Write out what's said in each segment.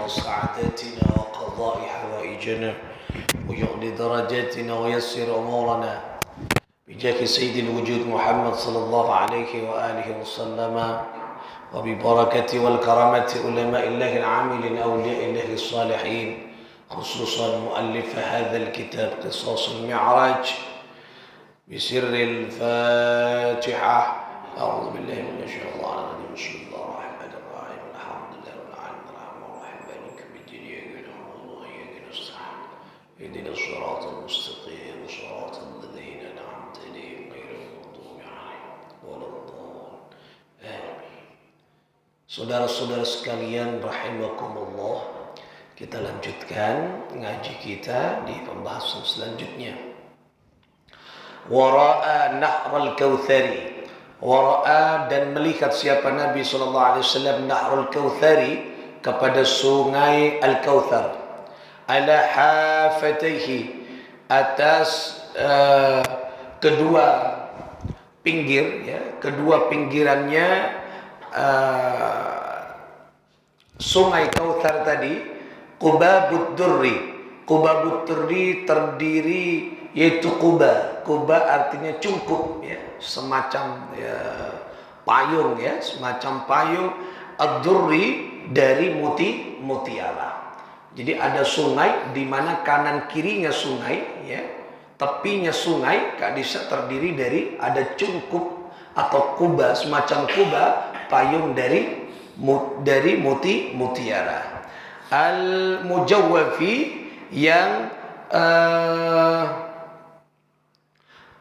سعادتنا وقضاء حوائجنا ويعلي درجاتنا ويسر أمورنا بجاه سيد الوجود محمد صلى الله عليه وآله وسلم وببركة والكرامة علماء الله العاملين أولياء الله الصالحين خصوصا مؤلف هذا الكتاب قصص المعراج بسر الفاتحة. أعوذ بالله من الشيطان الرجيم. بسم الله الرحمن الرحيم. الحمد لله رب العالمين الرحمن الرحيم مالك يوم الدين إياك نعبد وإياك نستعين اهدنا الصراط المستقيم صراط الذين أنعمت عليهم غير المغضوب عليهم ولا الضالين. آمين. Saudara-saudara sekalian rahimakumullah, kita lanjutkan ngaji kita di pembahasan selanjutnya. Wara'a Nahrul Kautsari. Wara'a dan melihat siapa Nabi SAW Nahrul Kautsari kepada sungai Al-Kautsar. Ala hafataihi atas kedua pinggir ya, kedua pinggirannya sungai Kautsar tadi. Qubabud Durri. Qubabud Durri terdiri yaitu Quba. Quba artinya cungkup ya, semacam ya, payung ya, semacam payung. Ad-Durri dari mutiara. Jadi ada sungai di mana kanan kirinya sungai ya, tepinya sungai kadisa terdiri dari ada cungkup atau Quba, semacam Quba, payung dari mutiara. Al-Mujawwafi yang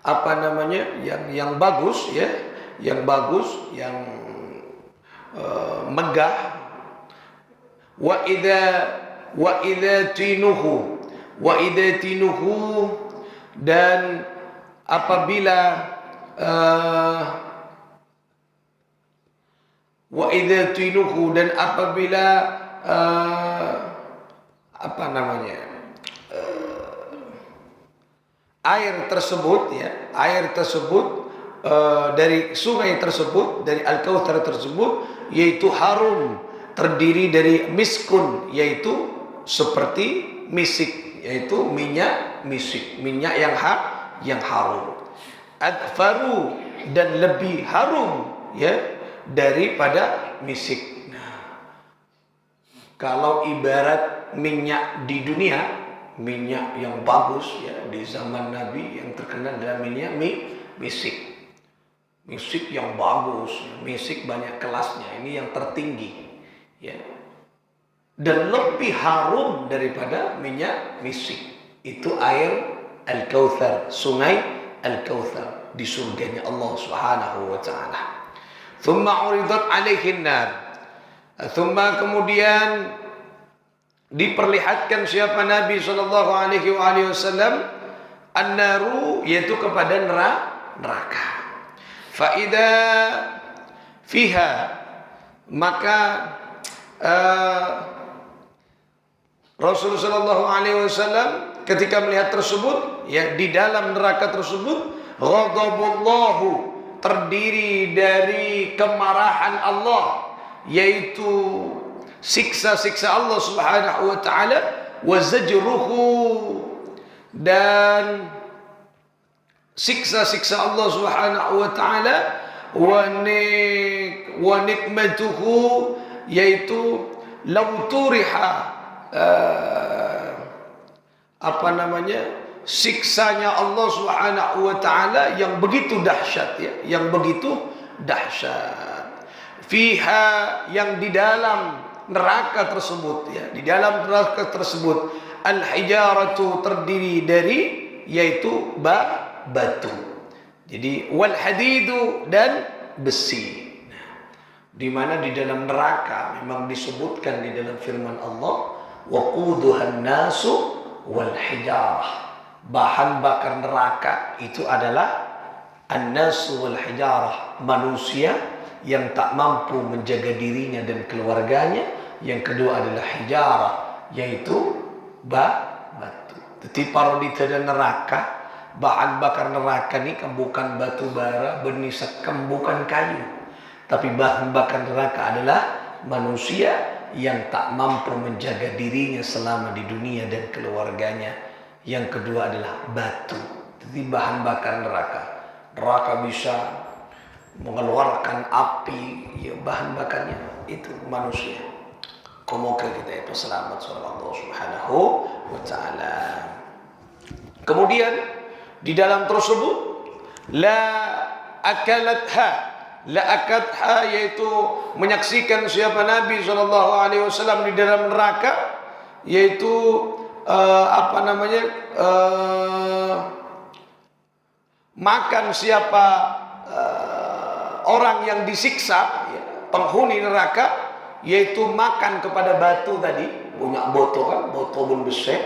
apa namanya, yang bagus ya, yang bagus, yang megah. Wa idza tinuhu dan apabila wa idza tinuhu dan apabila apa namanya, air tersebut ya, air tersebut dari sungai tersebut, dari Al-Kautsar tersebut, yaitu harum, terdiri dari miskun, yaitu seperti misik, yaitu minyak misik, minyak yang harum. Adfaru dan lebih harum ya daripada misik. Nah, kalau ibarat minyak di dunia, minyak yang bagus ya di zaman Nabi yang terkenal adalah minyak misik. Misik yang bagus, misik banyak kelasnya, ini yang tertinggi ya. Dan lebih harum daripada minyak misik itu air Al-Kautsar, sungai Al-Kautsar di surganya Allah Subhanahu wa taala. Thumma uridat alaihin nar. Thumma kemudian diperlihatkan siapa Nabi sallallahu alaihi wasallam an-naru, yaitu kepada neraka. Fa idza fiha, maka Rasulullah sallallahu alaihi wasallam ketika melihat tersebut ya, di dalam neraka tersebut, ghadabullahu, terdiri dari kemarahan Allah, yaitu siksa-siksa Allah Subhanahu wa taala, wa zajruhu, dan siksa-siksa Allah Subhanahu wa taala, wa nikmatuhu, yaitu law turiha, apa namanya, siksanya Allah Subhanahu wa taala yang begitu dahsyat ya, yang begitu dahsyat. Fiha, yang di dalam neraka tersebut ya, di dalam neraka tersebut, al-hijaratu, terdiri dari yaitu batu. Jadi wal hadidu, dan besi. Nah, di mana di dalam neraka memang disebutkan di dalam firman Allah, waquduhan nasu wal hijarah. Bahan bakar neraka itu adalah an-nasu wal hijarah, manusia yang tak mampu menjaga dirinya dan keluarganya. Yang kedua adalah hijarah, yaitu batu. Jadi parodita dan neraka, bahan bakar neraka ini kan bukan batu bara, bernisak, bukan kayu, tapi bahan bakar neraka adalah manusia yang tak mampu menjaga dirinya selama di dunia dan keluarganya. Yang kedua adalah batu, jadi bahan bakar neraka. Neraka bisa mengeluarkan api, ya bahan bakarnya itu manusia. Semoga kita itu selamat oleh Allah Subhanahu wa taala. Kemudian di dalam tersebut la akatha yaitu menyaksikan siapa Nabi SAW di dalam neraka, yaitu makan siapa orang yang disiksa, ya, penghuni neraka, yaitu makan kepada batu tadi, punya boto kan, boto bun besar,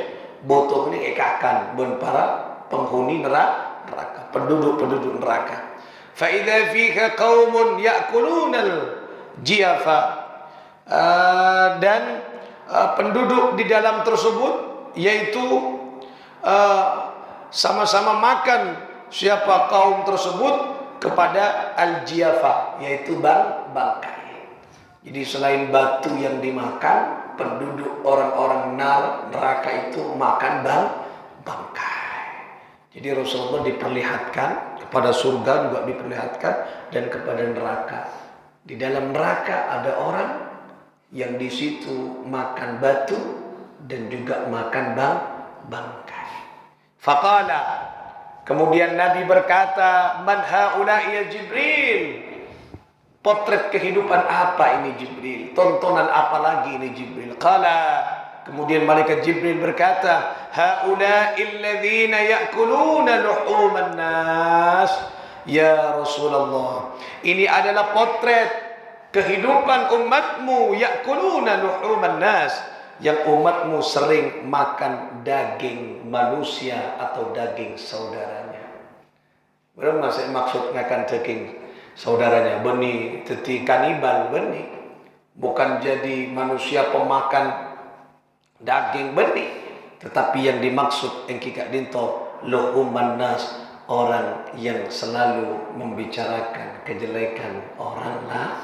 boto ini ekakan bun para penghuni neraka, penduduk neraka. Fa idza fika qaumun ya'kulunal jiyafa, dan penduduk di dalam tersebut yaitu sama-sama makan siapa kaum tersebut kepada al-jiyafa, yaitu bangkai. Jadi selain batu yang dimakan, penduduk orang-orang neraka itu makan bangkai. Jadi Rasulullah diperlihatkan kepada surga, juga diperlihatkan, dan kepada neraka. Di dalam neraka ada orang yang di situ makan batu dan juga makan bangkai. Faqala, kemudian Nabi berkata, man haula'i ya Jibril? Potret kehidupan apa ini Jibril? Tontonan apa lagi ini Jibril? Qala, kemudian malaikat Jibril berkata, haula'il ladzina ya'kuluna luhuman nas. Ya Rasulullah, ini adalah potret kehidupan umatmu, ya'kuluna luhuman nas, yang umatmu sering makan daging manusia atau daging saudaranya. Belum masih maksud makan daging saudaranya, benih teti kanibal, benih bukan jadi manusia pemakan daging benih, tetapi yang dimaksud engkika dinto luhuman nas, orang yang selalu membicarakan kejelekan orang lain.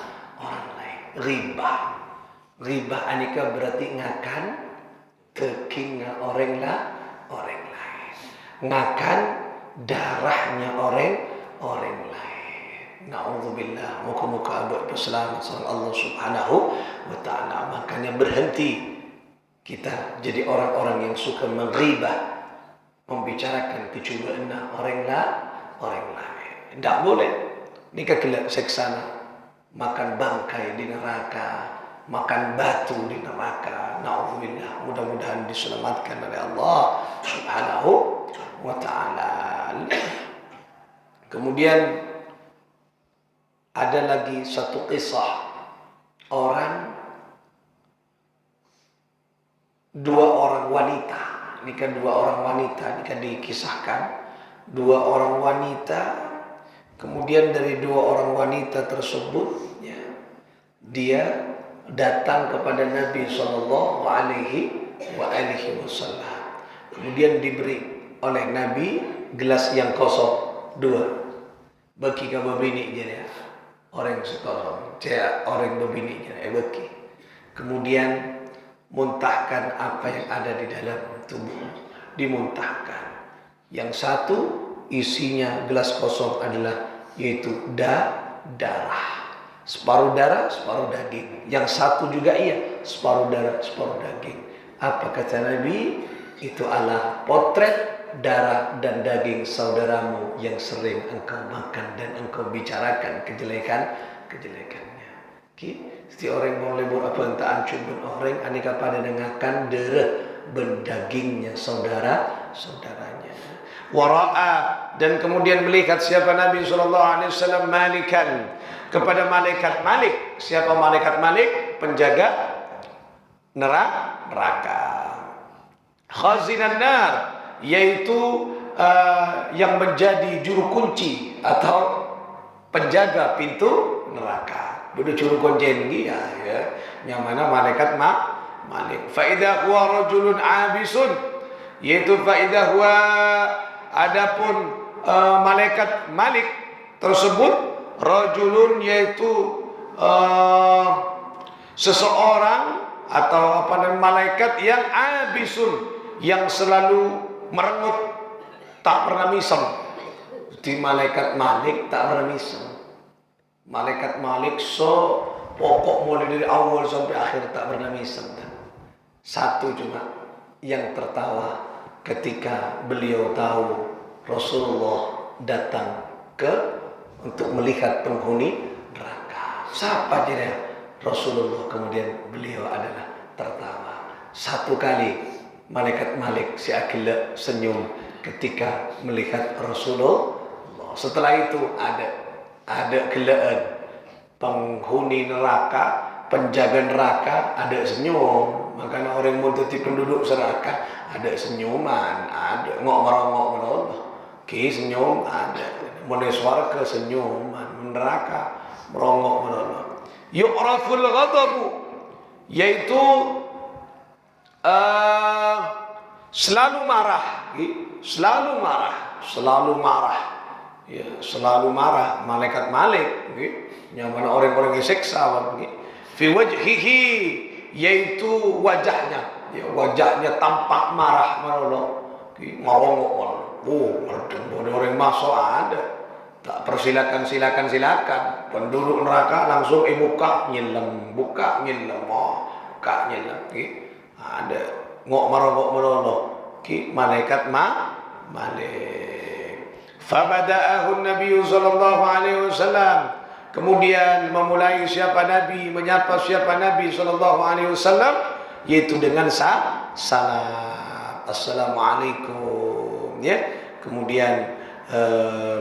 Riba anika berarti ngakan teking orang lain, ngakan darahnya orang lain. Na'udzubillah, muka-muka abad berselamat sama Allah Subhanahu wa ta'ala. Makanya berhenti kita jadi orang-orang yang suka menggibah, membicarakan kecubaan orang lain. Tidak boleh. Ini kelak seksana, makan bangkai di neraka, makan batu di neraka. Na'udzubillah, mudah-mudahan diselamatkan oleh Allah Subhanahu wa ta'ala. Kemudian ada lagi satu kisah dua orang wanita. Ini kan dua orang wanita, ini kan dikisahkan dua orang wanita. Kemudian dari dua orang wanita tersebut, ya, dia datang kepada Nabi Shallallahu Alaihi Wasallam. Kemudian diberi oleh Nabi gelas yang kosong dua. Bagi kamu bini jadi orang sekosong, dia orang berbini jadi bagi. Kemudian muntahkan apa yang ada di dalam tubuh, dimuntahkan. Yang satu isinya gelas kosong adalah yaitu darah, separuh darah separuh daging. Yang satu juga iya, separuh darah separuh daging. Apa kata Nabi? Itu adalah potret darah dan daging saudaramu yang sering engkau makan dan engkau bicarakan kejelekannya. Setiap orang mau lebur apa yang tak ancur ben orang anika pada dengarkan darah ben dagingnya saudaranya. Wara'a, dan kemudian melihat siapa Nabi SAW malikan, kepada malaikat Malik. Siapa malaikat Malik? Penjaga neraka. Khazinan nar, yaitu yang menjadi juru kunci atau penjaga pintu neraka. Budu juru kunci ya, yang mana malaikat Malik. Fa idza huwa rajulun abisun, yaitu fa idza huwa, adapun malaikat Malik tersebut, rajulun, yaitu seseorang atau apa namanya malaikat yang abisun, yang selalu merengut, tak pernah misem. Di malaikat Malik tak pernah misem. Malaikat Malik pokok mulai dari awal sampai akhir tak pernah misem. Satu cuma yang tertawa ketika beliau tahu Rasulullah datang untuk melihat penghuni neraka. Siapa dia? Rasulullah. Kemudian beliau adalah tertawa. Satu kali malaikat Malik si Akila senyum ketika melihat Rasulullah. Setelah itu ada gelaan penghuni neraka, penjaga neraka ada senyum. Makanya orang yang menjadi penduduk neraka ada senyuman, ada ngok-ngok ki senyum ada. Mulai swarga senyuman, neraka merongok. Yu'raful ghadabu, yaitu selalu marah, ya, selalu marah malaikat Malik, yang mana orang-orang yang seksa, fi wajhihi, yaitu wajahnya, ya, wajahnya tampak marah, merongok, ada orang masuk ada. Tak persilakan, silakan. Penduduk neraka langsung buka nyelem, buka nyelem. Ada ngok merongok. Malaikat Malik. Fabada'ahu Nabi sallallahu alaihi wasallam. Kemudian memulai siapa Nabi, menyapa siapa Nabi sallallahu alaihi wasallam, yaitu dengan salam. Assalamualaikum, ya. Kemudian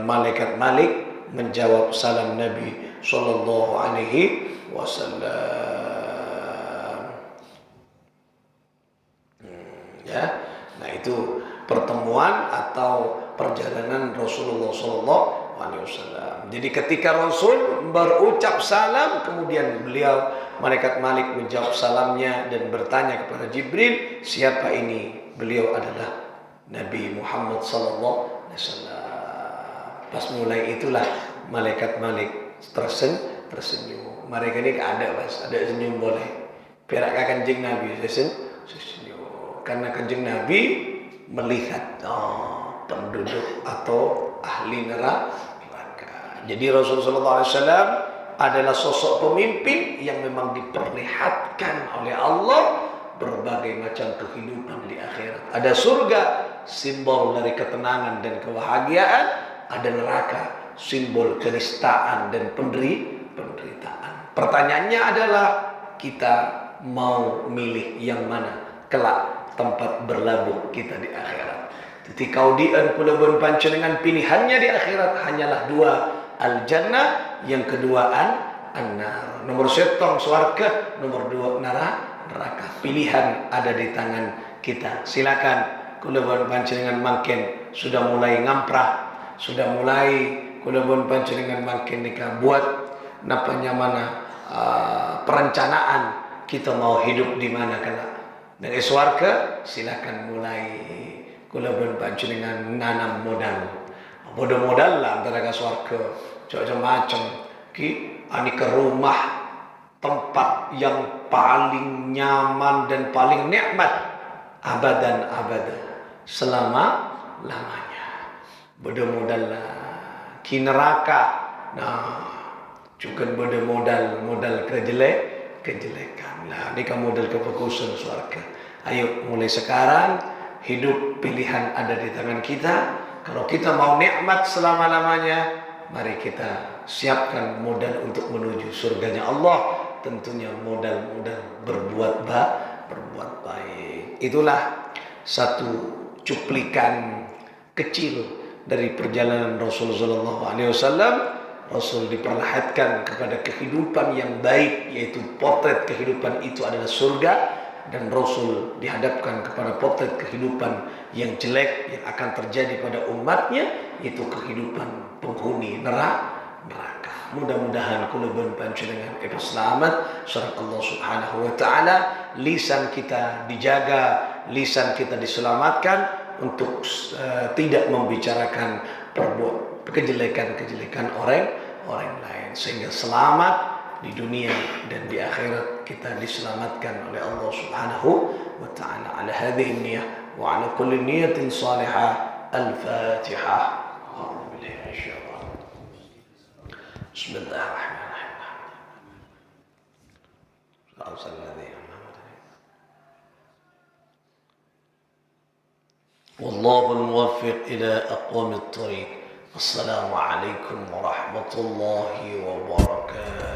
malaikat Malik menjawab salam Nabi sallallahu alaihi wasallam. Ya. Nah, itu pertemuan atau perjalanan Rasulullah sallallahu alaihi wasallam. Jadi ketika Rasul berucap salam, kemudian beliau malaikat Malik menjawab salamnya dan bertanya kepada Jibril, siapa ini? Beliau adalah Nabi Muhammad sallallahu alaihi wasallam. Pas mulai itulah malaikat Malik tersenyum. Mereka ini ada senyum boleh. Perak kanjeng Nabi senyum. Karena kanjeng Nabi melihat penduduk atau ahli neraka. Jadi Rasulullah SAW adalah sosok pemimpin yang memang diperlihatkan oleh Allah berbagai macam kehidupan di akhirat. Ada surga, simbol dari ketenangan dan kebahagiaan. Ada neraka, simbol kenistaan dan penderitaan. Pertanyaannya adalah kita mau milih yang mana kelak tempat berlabuh kita di akhirat. Jadi kaudian pulabun pancenengan pilihannya di akhirat hanyalah dua, al-jannah, yang kedua an-nar. Nomor setong swarga, nomor dua neraka. Pilihan ada di tangan kita. Silakan pulabun pancenengan makin sudah mulai ngamprah, sudah mulai kulabun panjenengan makin nikah buat napanya mana perencanaan kita mau hidup di mana kala. Dan swarga silakan mulai kulabun panjenengan nanam modal lah antara ke swarga macam-macam ani ke rumah tempat yang paling nyaman dan paling nikmat abadan selama-lamanya. Modal lah ki neraka. Nah, juga modal kejelekan. Nah, ini kan modal kebagusan surga. Ayo mulai sekarang hidup pilihan ada di tangan kita. Kalau kita mau nikmat selama-lamanya, mari kita siapkan modal untuk menuju surganya Allah. Tentunya modal berbuat baik. Itulah satu cuplikan kecil dari perjalanan Rasulullah SAW. Rasul diperlihatkan kepada kehidupan yang baik, yaitu potret kehidupan itu adalah surga, dan Rasul dihadapkan kepada potret kehidupan yang jelek yang akan terjadi pada umatnya, yaitu kehidupan penghuni neraka. Mudah-mudahan kulubun panjenengan selamat. Surah Allah Subhanahu wa taala, lisan kita dijaga, lisan kita diselamatkan untuk tidak membicarakan kejelekan orang lain, sehingga selamat di dunia dan di akhirat kita diselamatkan oleh Allah Subhanahu wa taala. Ala hadhihi niyyah wa ala kulli niyatin salihah. Al-Fatihah. Bismillahirrahmanirrahim. والله الموفق إلى أقوم الطريق. السلام عليكم ورحمة الله وبركاته.